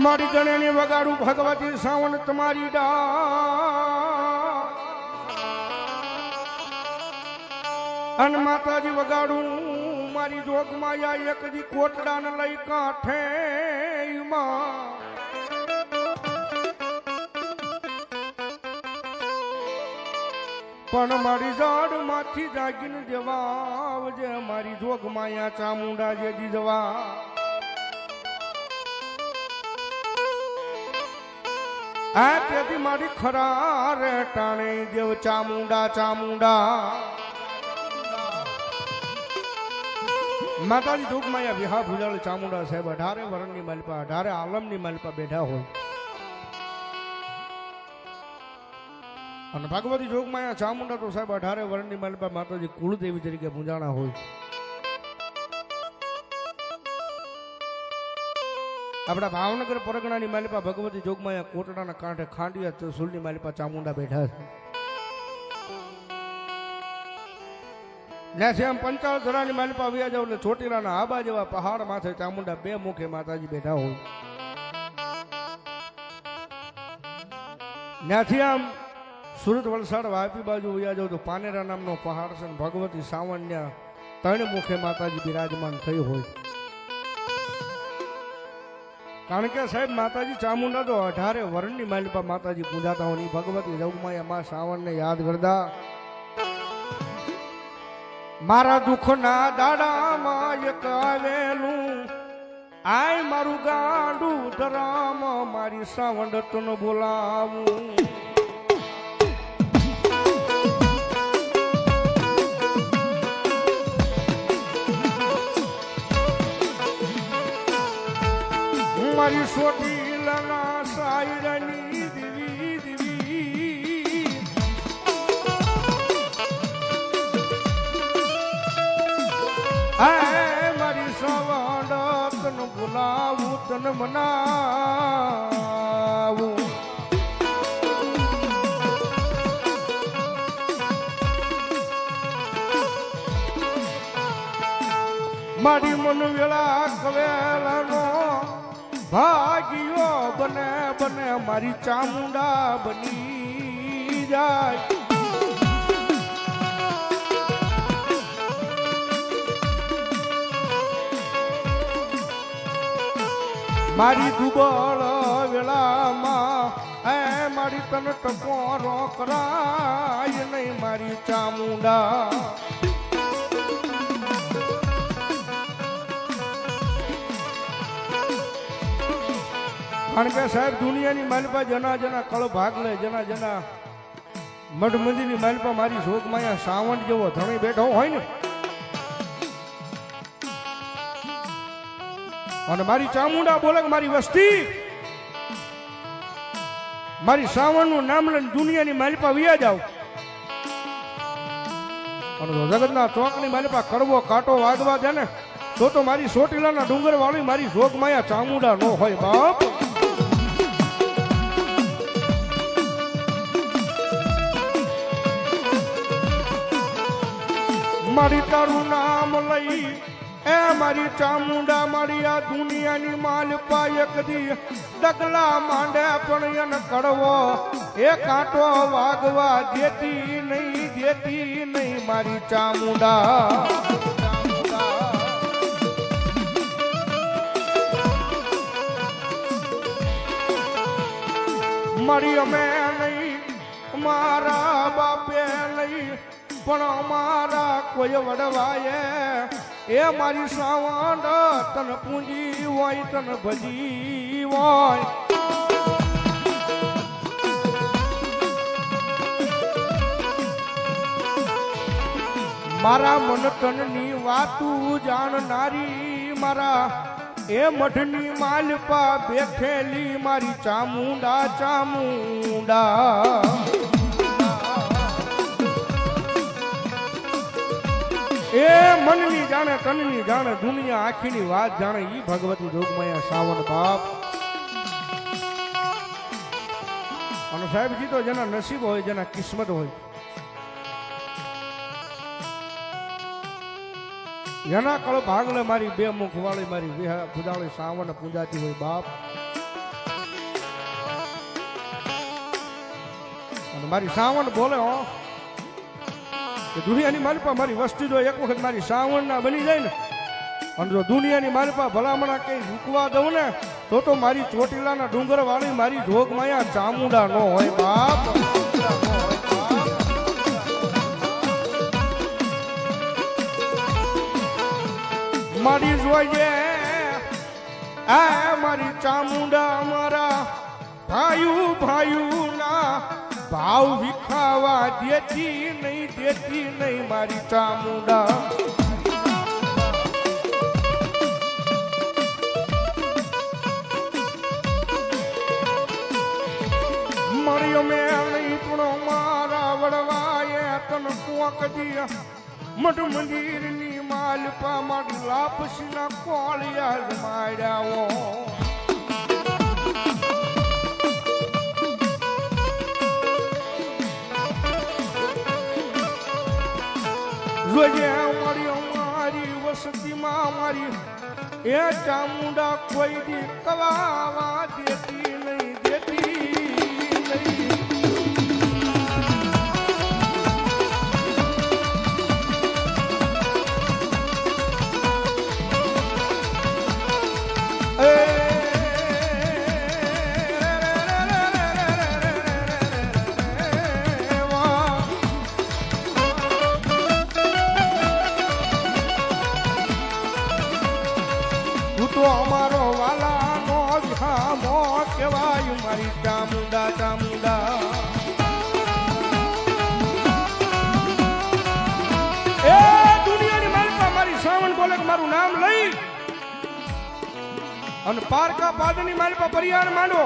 મારી ગણેની વગાડું ભગવતી સાવન તમારી ડા અન માતાજી વગાડું મારી જોગમાયા એક દી કોટડા ને લઈ કાંઠે પણ મારી જાડ માંથી જાગીને જવા આવજે મારી જોગમાયા ચામુંડા જે દીજવા આ તેથી મારી ખરા રે ટાણે દેવ ચામુંડા ચામુંડા માતાજી જોગમાયા વિહા ભુજાળ ચામુંડા સાહેબ 18 વરણની માલપા 18 આલમની માલપા બેઠા હોય અને ભગવતી જોગમાયા ચામુંડા તો સાહેબ 18 વરણની માલપા માતાજી કુળદેવી તરીકે પૂજાણા હોય આપણા ભાવનગર પરગણાની માલિપા ભગવતી જોગમાયા કોટડાના કાંઠે ખાંડિયા ત્રિશુલની માલિપા ચામુંડા બેઠા છે ત્યાંથી આમ 55 ધરાની માલિપા વ્યા જાવ એટલે ચોટીલાના આબા જેવા પહાડ માથે ચામુંડા બે મુખે માતાજી બેઠા હોય ત્યાંથી આમ સુરત વલસાડ વાપી બાજુ વ્યા જાવ તો પાનેરા નામનો પહાડ છે ભગવતી સાવણ્યા 3 મુખે માતાજી બિરાજમાન થઈ હોય કારણ કે સાહેબ માતાજી ચામુંડા તો 18 વરણની માલિપા માતાજી પૂજાતા હોય ભગવતી જોગમાયા માં શ્રાવણને યાદ કરતા મારા દુઃખના દાડામાં એક આવેલું આય મારું ગાંડું ધરામ મારી સાવંડતનો બોલાવું મારી સોટીલાના સાયરાની દીવી દીવી આ મારી સવાડ તન બોલાવું તન મનાવું મારી મન વેળા કવેલાનો ભાગ્યો બને બને મારી ચામુંડા બની જાય મારી દુબળ વેળામાં એ મારી તન ટકોરો કરાય નહીં મારી ચામુંડા કારણ કે સાહેબ દુનિયાની માલિપા જના જના કળ ભાગ લે જના જના મઢ મંદિરની માલિપા મારી જોગમાયા સાવણ જેવો ધણી બેઠો હોય ને અને મારી ચામુંડા બોલે મારી વસ્તી મારી સાવણનું નામ લઈને દુનિયાની માલિપા વિયા જાવ અને જગતના ચોકની માલિપા કડવો કાંટો વાગવા દે ને તો મારી સોટીલાના ડુંગર વાળી મારી જોગમાયા ચામુંડા નો હોય બાપ મારી તારું નામ લઈ એ મારી ચામુંડા મારી આ દુનિયાની માલપા એક દી ડગલા માંડે પણ એને કડવો એ કાંટો વાગવા દેતી નહીં મારી ચામુંડા મારી અમે નહીં મારા બાપે નહીં પણ અમારા કોઈ વડવાએ એ મારી સાવંડ તન પૂંજી હોય તન ભજી હોય મારા મન તનની વાતું જાણનારી મારા એ મઠની માલપા બેઠેલી મારી ચામુંડા ચામુંડા એ મનની જાણે તનની જાણે દુનિયા આખીની વાત જાણે ઈ ભગવતી જોગમાયા સાવણ બાપ અને સાહેબજી તો જેના નસીબ હોય જેના કિસ્મત હોય એના કળ ભાગલે મારી બે મુખ વાળી મારી ભુજાળી સાવન પૂજાતી હોય બાપ. અને મારી સાવન બોલે હો કે દુનિયાની મારી પાસે મારી વસ્તી જો એક વખત મારી સાવન ના બની જાય ને, અને જો દુનિયાની મારી પાસે ભલામણા કઈ રૂકવા દઉં ને તો મારી ચોટીલાના ડુંગર વાળી મારી જોગમાયા ચામુંડા નો હોય બાપ. મારી જોઈએ આ મારી ચામુંડા અમારા ભાયું ભાયું ના ભાવ વિખાવા દેતી નહીં મારી ચામુંડા. મર્યો મેં નહીં પણ મારા વડવાએ તન કોક દિયા મઠ મંદિર ની માલપા મારી લાપસી ના કોળિયા માર્યાઓ. રોજે મળ્યો મારી વસતીમાં મારી એ ચામુંડા કોઈ દી કવાવા દેતી નહીં. તો અમારો વાલા નો વિહામો કહેવાય મારી ચામુંડા ચામુંડા. એ દુનિયાની માલિકા મારી સાવન બોલે કે મારું નામ લઈ અને પારકા પાદની માલિકા પરિયાર માંડો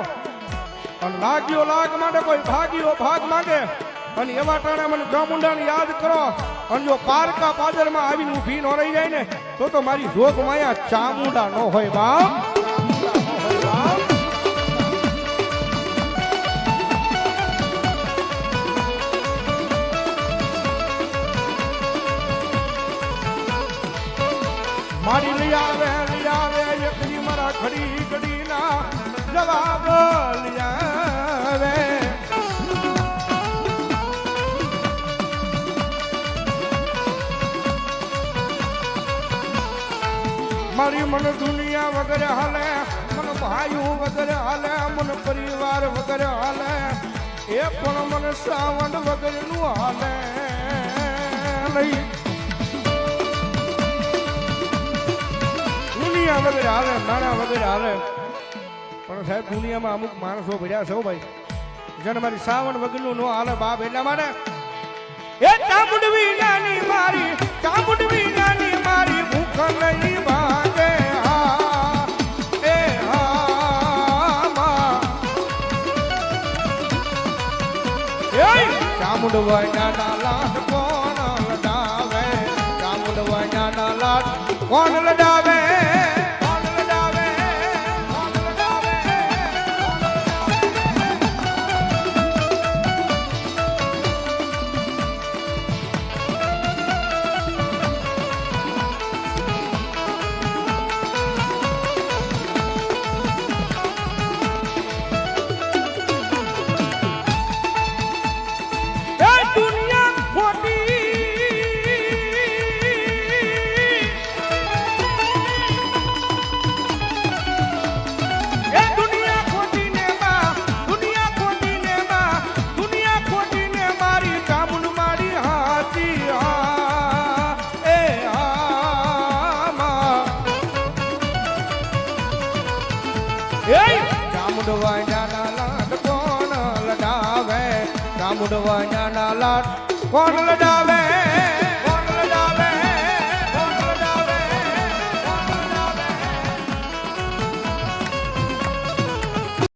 અને લાગ્યો લાગ માંડે કોઈ ભાગ્યો ભાગ માંગે અને એવા ટાણે મને ચામુંડાને યાદ કરો અને જો પારકા પાદરમાં આવીને ઊભી ન રહી જાય ને તો મારી જોગ માયા ચામુંડા નો હોય બાપ. મારી લઈ આવે એકલી મારા ઘડી ઘડી ના જવાબ લઈ આવે. મારી મન દુનિયા વગર હાલે, મન ભાઈઓ વગર હાલે, મન પરિવાર વગર હાલે, એ પણ મન સાવન વગર નું હાલે નહીં. દુનિયા વગર હાલે, નાણા વગર હાલે, પણ સાહેબ દુનિયામાં અમુક માણસો ભર્યા છે ભાઈ જેને મારી સાવન વગર નું નો હાલે બાપ. એટલા માટે એ ચામુંડવી નાની મારી, ચામુંડવી નાની મારી ભૂખ નહીં ભાગે. ચામુંડવાના લાડ કોણ લડાવે, ચામુંડવાના લાડ કોણ લડાવે, કોણ લડાવે, કોણ લડાવે. ચામુંડવાના લાડ કોણ લડાવે, ચામુંડવાના લાડ કોણ લડાવે.